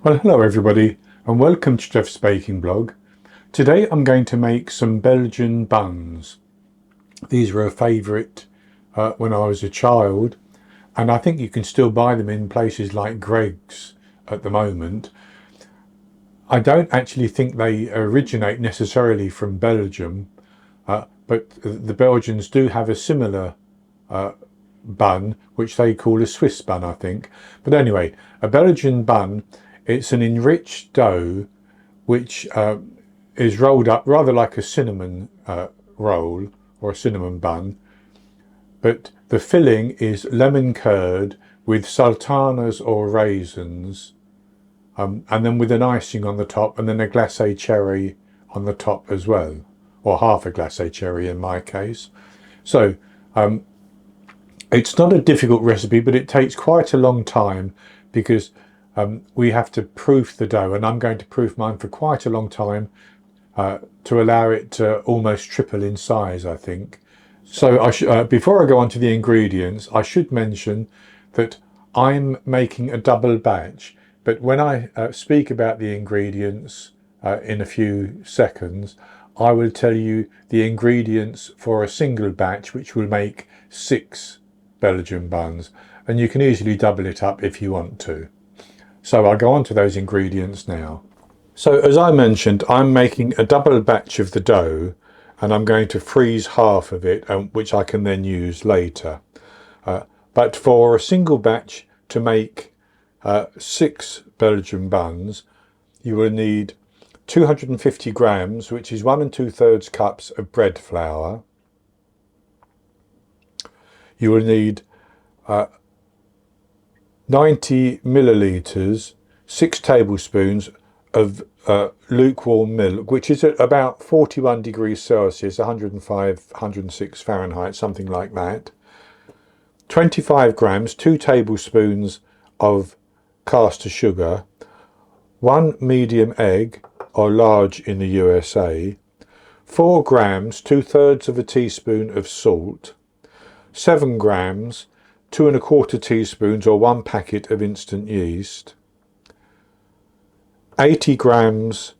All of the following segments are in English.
Well, hello everybody and welcome to Jeff's Baking Blog. Today I'm going to make some Belgian buns. These were a favourite when I was a child, and I think you can still buy them in places like Greggs at the moment. I don't actually think they originate necessarily from Belgium, but the Belgians do have a similar bun which they call a Swiss bun, I think. But anyway, a Belgian bun, it's an enriched dough which is rolled up rather like a cinnamon roll or a cinnamon bun, but the filling is lemon curd with sultanas or raisins, and then with an icing on the top, and then a glacé cherry on the top as well, or half a glacé cherry in my case. So it's not a difficult recipe, but it takes quite a long time because we have to proof the dough, and I'm going to proof mine for quite a long time to allow it to almost triple in size, I think. So before I go on to the ingredients, I should mention that I'm making a double batch, but when I speak about the ingredients in a few seconds, I will tell you the ingredients for a single batch, which will make 6 Belgian buns, and you can easily double it up if you want to. So I'll go on to those ingredients now. So as I mentioned, I'm making a double batch of the dough, and I'm going to freeze half of it, which I can then use later. But for a single batch to make 6 Belgian buns, you will need 250 grams, which is 1 2/3 cups of bread flour. You will need 90 millilitres, 6 tablespoons of lukewarm milk, which is at about 41 degrees Celsius, 105, 106 Fahrenheit, something like that. 25 grams, 2 tablespoons of caster sugar, 1 medium egg, or large in the USA, 4 grams, 2/3 of a teaspoon of salt, 7 grams, 2 1/4 teaspoons or 1 packet of instant yeast, 80 grams,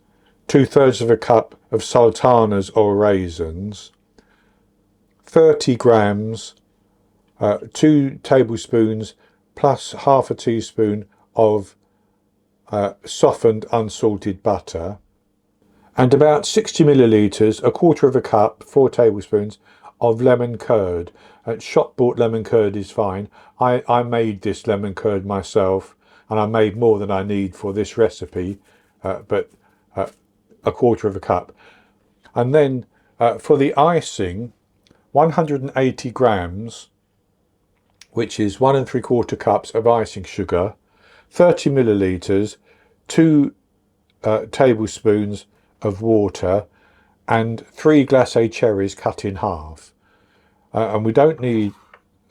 2/3 of a cup of sultanas or raisins, 30 grams, 2 tablespoons plus half a teaspoon of softened unsalted butter, and about 60 millilitres, 1/4 of a cup, 4 tablespoons of lemon curd. Shop bought lemon curd is fine. I made this lemon curd myself, and I made more than I need for this recipe, but 1/4 of a cup. And then for the icing, 180 grams, which is 1 3/4 cups of icing sugar, 30 millilitres, 2 tablespoons of water, and 3 glacé cherries cut in half. And we don't need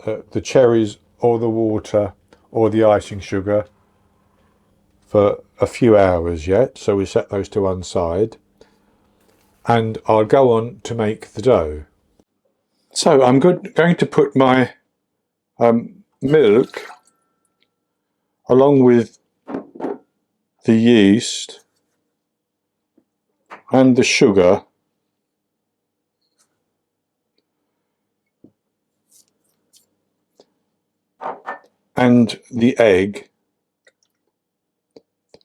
the cherries or the water or the icing sugar for a few hours yet, so we set those to one side, and I'll go on to make the dough. So I'm going to put my milk along with the yeast and the sugar and the egg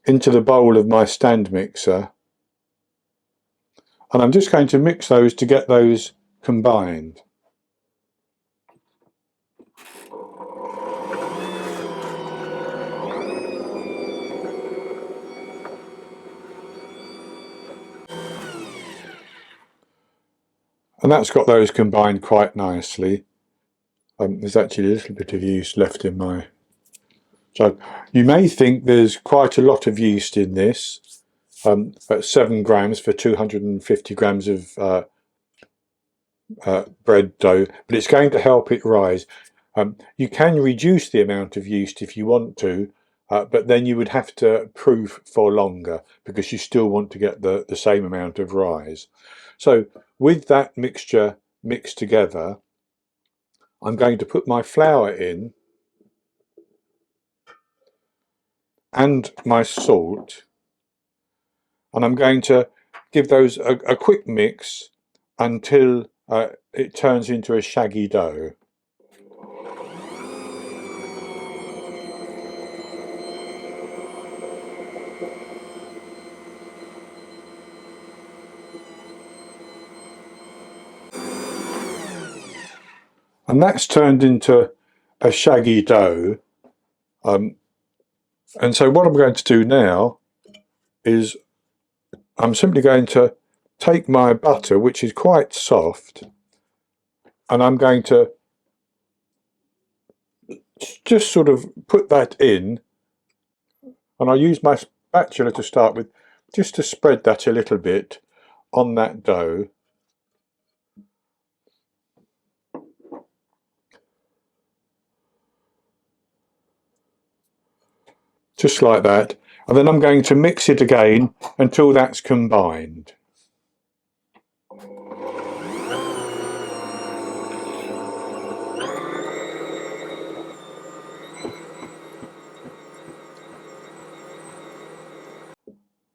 into the bowl of my stand mixer, and I'm just going to mix those to get those combined. And that's got those combined quite nicely. There's actually a little bit of yeast left in my jug. You may think there's quite a lot of yeast in this, at 7 grams for 250 grams of bread dough, but it's going to help it rise. You can reduce the amount of yeast if you want to, but then you would have to proof for longer because you still want to get the same amount of rise. So with that mixture mixed together, I'm going to put my flour in, and my salt, and I'm going to give those a quick mix until it turns into a shaggy dough. And that's turned into a shaggy dough. And so what I'm going to do now is I'm simply going to take my butter, which is quite soft, and I'm going to just sort of put that in, and I'll use my spatula to start with, just to spread that a little bit on that dough. Just like that. And then I'm going to mix it again until that's combined.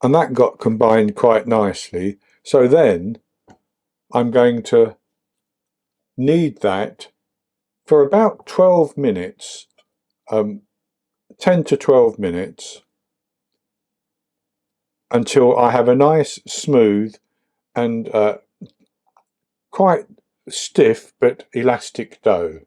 And that got combined quite nicely. So then I'm going to knead that for about 12 minutes, 10 to 12 minutes, until I have a nice, smooth and quite stiff but elastic dough.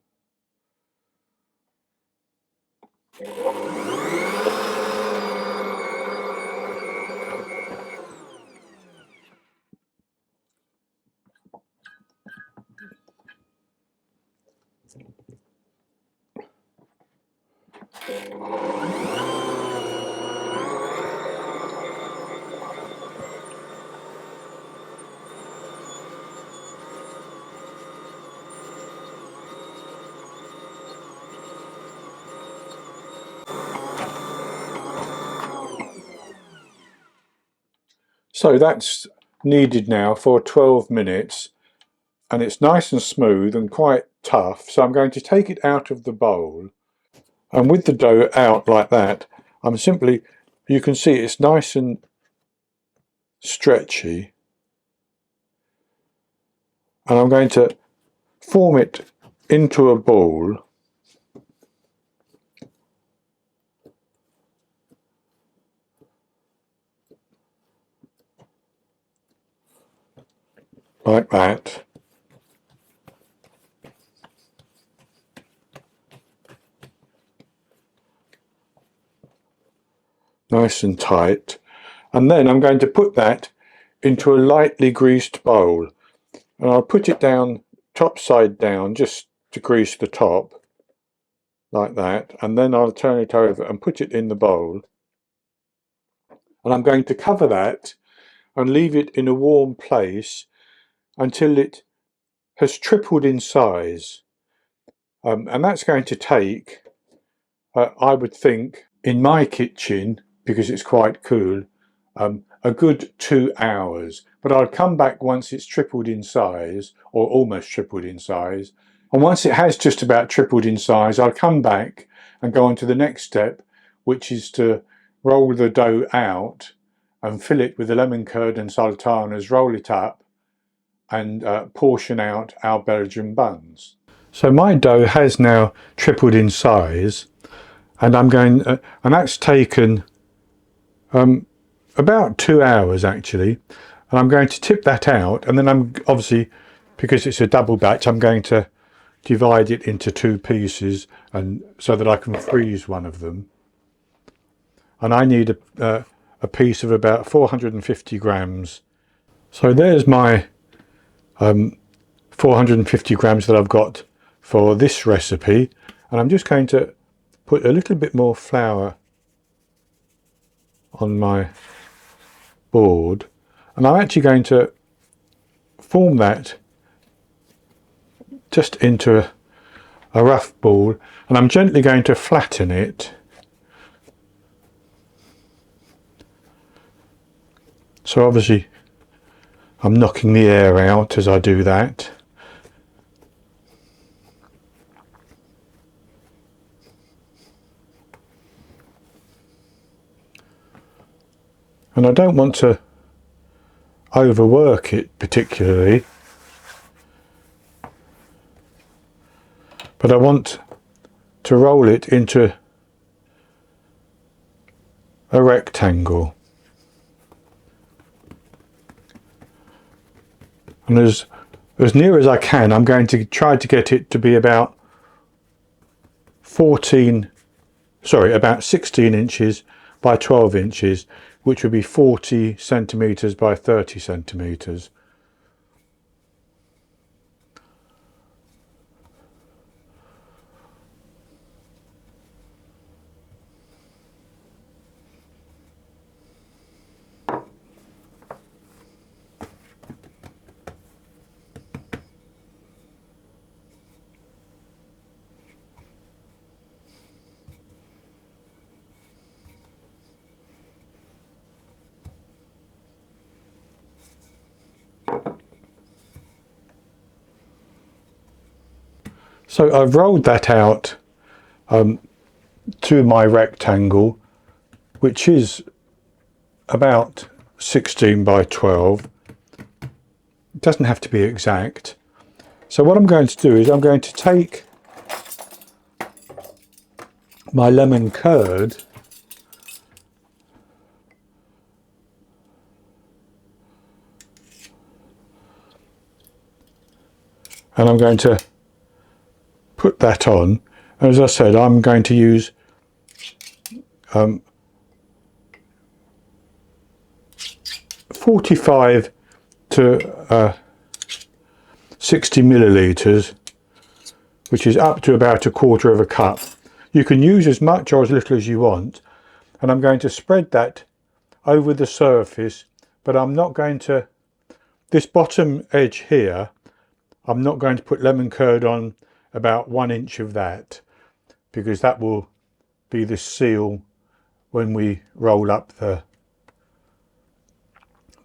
So that's kneaded now for 12 minutes, and it's nice and smooth and quite tough. So I'm going to take it out of the bowl, and with the dough out like that, I'm simply, you can see it's nice and stretchy, and I'm going to form it into a ball. Like that. Nice and tight. And then I'm going to put that into a lightly greased bowl. And I'll put it down, top side down, just to grease the top. Like that. And then I'll turn it over and put it in the bowl. And I'm going to cover that and leave it in a warm place until it has tripled in size. And that's going to take, I would think, in my kitchen, because it's quite cool, a good 2 hours. But I'll come back once it's tripled in size, or almost tripled in size. And once it has just about tripled in size, I'll come back and go on to the next step, which is to roll the dough out and fill it with the lemon curd and sultanas, roll it up, and portion out our Belgian buns. So my dough has now tripled in size, and I'm going, and that's taken about 2 hours actually, and I'm going to tip that out, and then I'm obviously, because it's a double batch, I'm going to divide it into 2 pieces, and so that I can freeze one of them. And I need a piece of about 450 grams. So there's my 450 grams that I've got for this recipe, and I'm just going to put a little bit more flour on my board, and I'm actually going to form that just into a rough ball, and I'm gently going to flatten it. So obviously I'm knocking the air out as I do that. And I don't want to overwork it particularly, but I want to roll it into a rectangle. And as near as I can, I'm going to try to get it to be about about 16 inches by 12 inches, which would be 40 centimetres by 30 centimetres. So I've rolled that out to my rectangle, which is about 16 by 12. It doesn't have to be exact. So what I'm going to do is I'm going to take my lemon curd and I'm going to put that on. As I said, I'm going to use 45 to 60 millilitres, which is up to about a quarter of a cup. You can use as much or as little as you want, and I'm going to spread that over the surface, but I'm not going to, this bottom edge here, I'm not going to put lemon curd on about 1 inch of that, because that will be the seal when we roll up the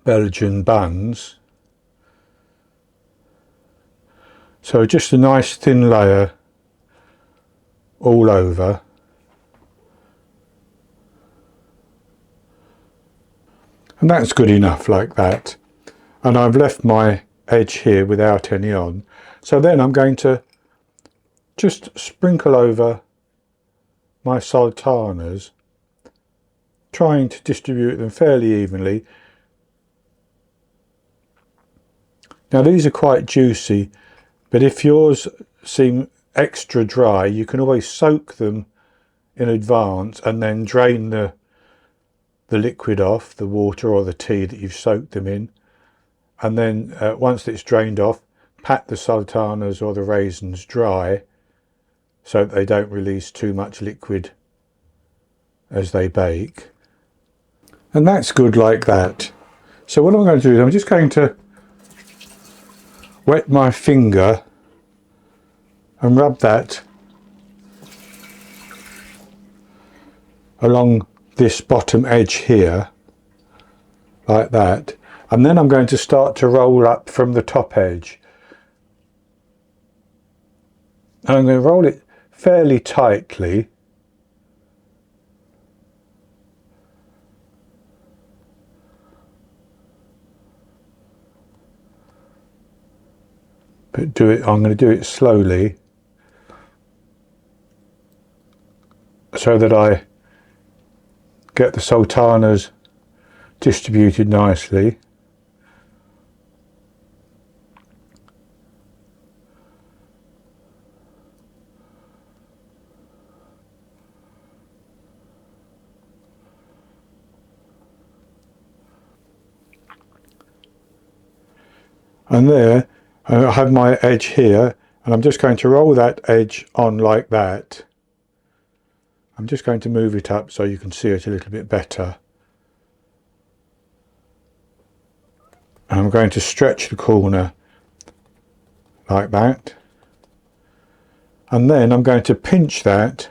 Belgian buns. So just a nice thin layer all over. And that's good enough like that. And I've left my edge here without any on. So then I'm going to just sprinkle over my sultanas, trying to distribute them fairly evenly. Now these are quite juicy, but if yours seem extra dry, you can always soak them in advance and then drain the liquid off, the water or the tea that you've soaked them in. And then once it's drained off, pat the sultanas or the raisins dry so that they don't release too much liquid as they bake. And that's good like that. So what I'm going to do is I'm just going to wet my finger and rub that along this bottom edge here, like that. And then I'm going to start to roll up from the top edge. And I'm going to roll it fairly tightly. But I'm going to do it slowly so that I get the sultanas distributed nicely. And there I have my edge here, and I'm just going to roll that edge on like that. I'm just going to move it up so you can see it a little bit better. And I'm going to stretch the corner like that. And then I'm going to pinch that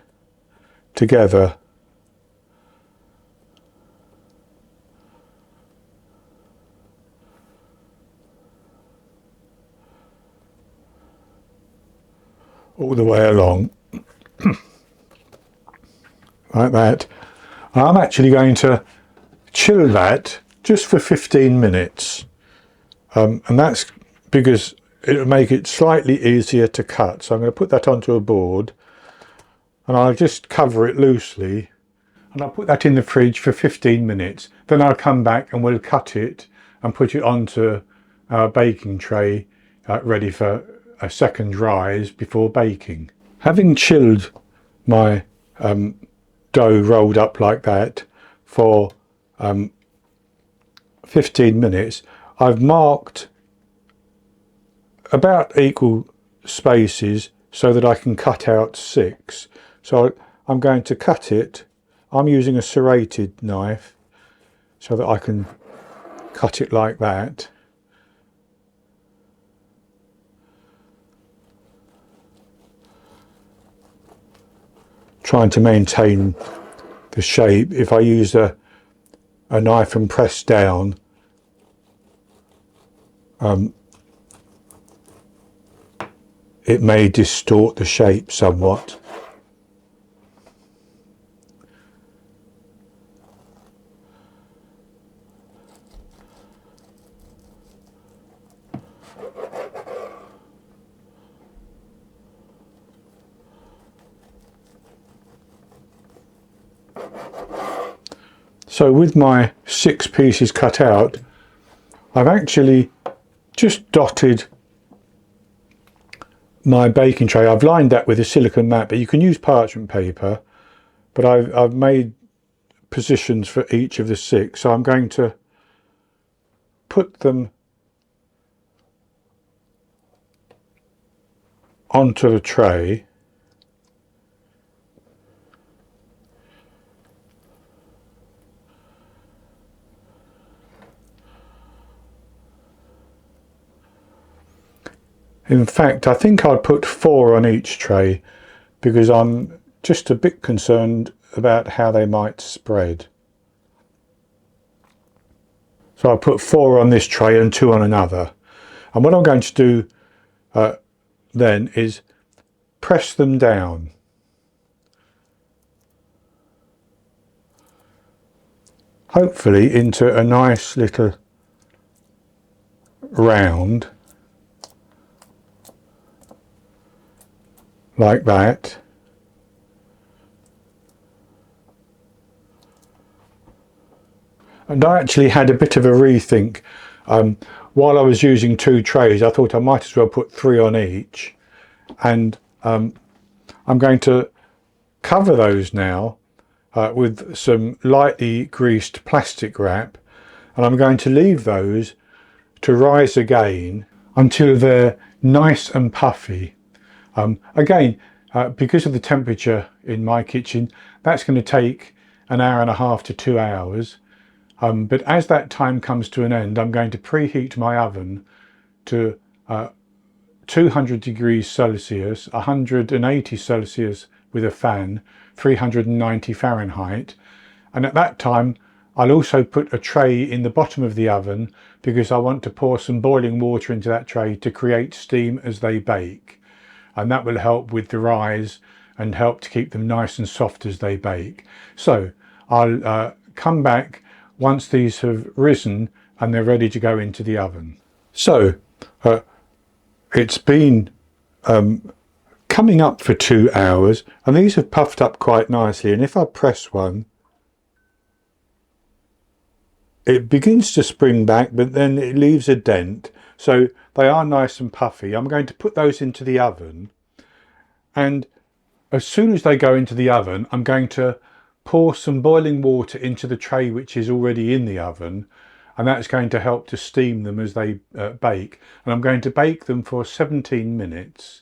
together. All the way along. Like that. I'm actually going to chill that just for 15 minutes. And that's because it'll make it slightly easier to cut. So I'm going to put that onto a board and I'll just cover it loosely and I'll put that in the fridge for 15 minutes. Then I'll come back and we'll cut it and put it onto our baking tray ready for a second rise before baking. Having chilled my dough rolled up like that for 15 minutes, I've marked about equal spaces so that I can cut out 6. So I'm going to cut it. I'm using a serrated knife so that I can cut it like that. Trying to maintain the shape. If I use a knife and press down, it may distort the shape somewhat. So with my 6 pieces cut out, I've actually just dotted my baking tray. I've lined that with a silicone mat, but you can use parchment paper. But I've made positions for each of the 6. So I'm going to put them onto the tray. In fact, I think I'll put 4 on each tray because I'm just a bit concerned about how they might spread. So I'll put 4 on this tray and 2 on another. And what I'm going to do then is press them down. Hopefully into a nice little round. Like that. And I actually had a bit of a rethink. While I was using 2 trays, I thought I might as well put 3 on each. And I'm going to cover those now with some lightly greased plastic wrap. And I'm going to leave those to rise again until they're nice and puffy. Again, because of the temperature in my kitchen, that's going to take an hour and a half to 2 hours. But as that time comes to an end, I'm going to preheat my oven to 200 degrees Celsius, 180 Celsius with a fan, 390 Fahrenheit. And at that time, I'll also put a tray in the bottom of the oven because I want to pour some boiling water into that tray to create steam as they bake. And that will help with the rise and help to keep them nice and soft as they bake. So I'll come back once these have risen and they're ready to go into the oven. So it's been coming up for 2 hours and these have puffed up quite nicely, and if I press one, it begins to spring back, but then it leaves a dent. So they are nice and puffy. I'm going to put those into the oven, and as soon as they go into the oven, I'm going to pour some boiling water into the tray which is already in the oven, and that's going to help to steam them as they bake. And I'm going to bake them for 17 minutes,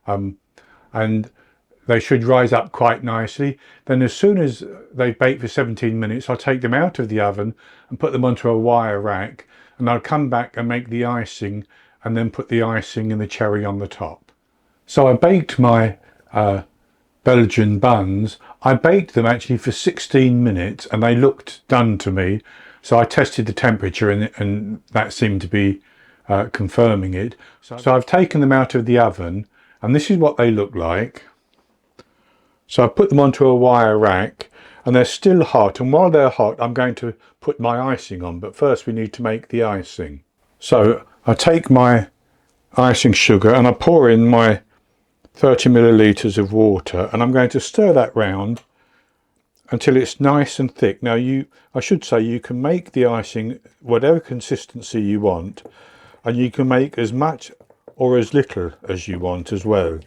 and they should rise up quite nicely. Then as soon as they've baked for 17 minutes, I'll take them out of the oven and put them onto a wire rack, and I'll come back and make the icing and then put the icing and the cherry on the top. So I baked my Belgian buns. I baked them actually for 16 minutes and they looked done to me. So I tested the temperature and that seemed to be confirming it. So I've taken them out of the oven and this is what they look like. So I put them onto a wire rack, and they're still hot, and while they're hot I'm going to put my icing on, but first we need to make the icing. So I take my icing sugar and I pour in my 30 millilitres of water, and I'm going to stir that round until it's nice and thick. Now I should say you can make the icing whatever consistency you want, and you can make as much or as little as you want as well.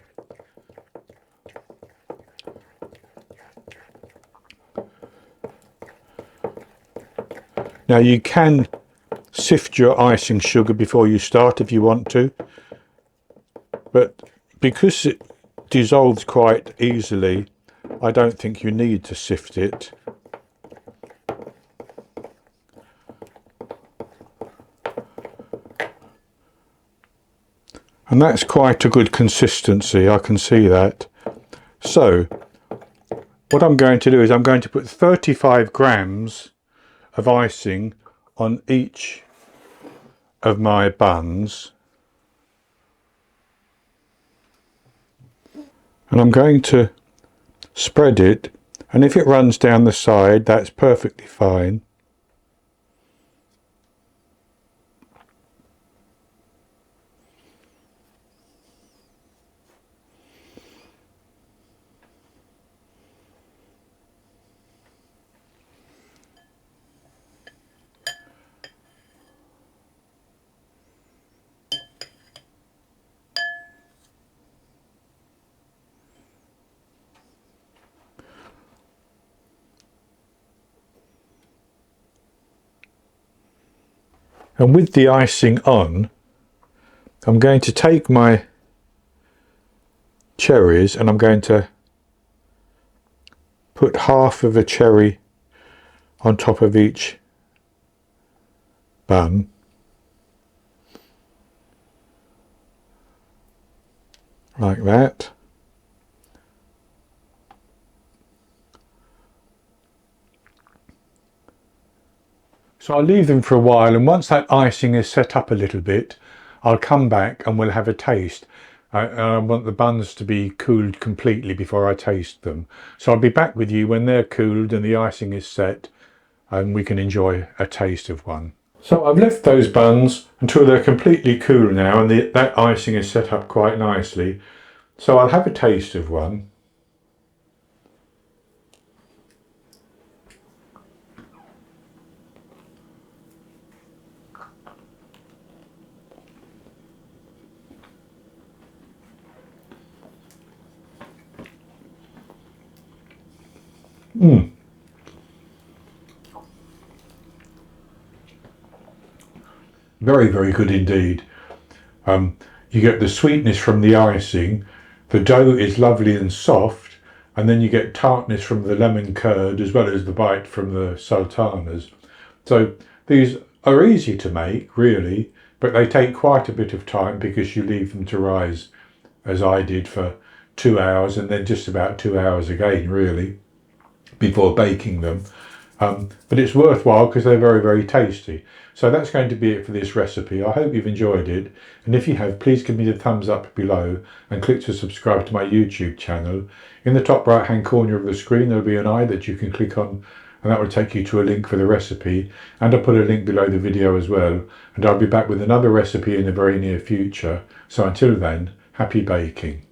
Now you can sift your icing sugar before you start if you want to, but because it dissolves quite easily, I don't think you need to sift it. And that's quite a good consistency, I can see that. So what I'm going to do is I'm going to put 35 grams of icing on each of my buns, and I'm going to spread it, and if it runs down the side, that's perfectly fine. And with the icing on, I'm going to take my cherries and I'm going to put half of a cherry on top of each bun. Like that. So I'll leave them for a while, and once that icing is set up a little bit, I'll come back and we'll have a taste. I want the buns to be cooled completely before I taste them. So I'll be back with you when they're cooled and the icing is set, and we can enjoy a taste of one. So I've left those buns until they're completely cool now, and that icing is set up quite nicely. So I'll have a taste of one. Very, very good indeed. You get the sweetness from the icing, the dough is lovely and soft, and then you get tartness from the lemon curd as well as the bite from the sultanas. So these are easy to make, really, but they take quite a bit of time because you leave them to rise, as I did, for 2 hours, and then just about 2 hours again, really, before baking them. But it's worthwhile because they're very, very tasty. So that's going to be it for this recipe. I hope you've enjoyed it, and if you have, please give me the thumbs up below and click to subscribe to my YouTube channel. In the top right hand corner of the screen there'll be an eye that you can click on, and that will take you to a link for the recipe, and I'll put a link below the video as well, and I'll be back with another recipe in the very near future. So until then, happy baking.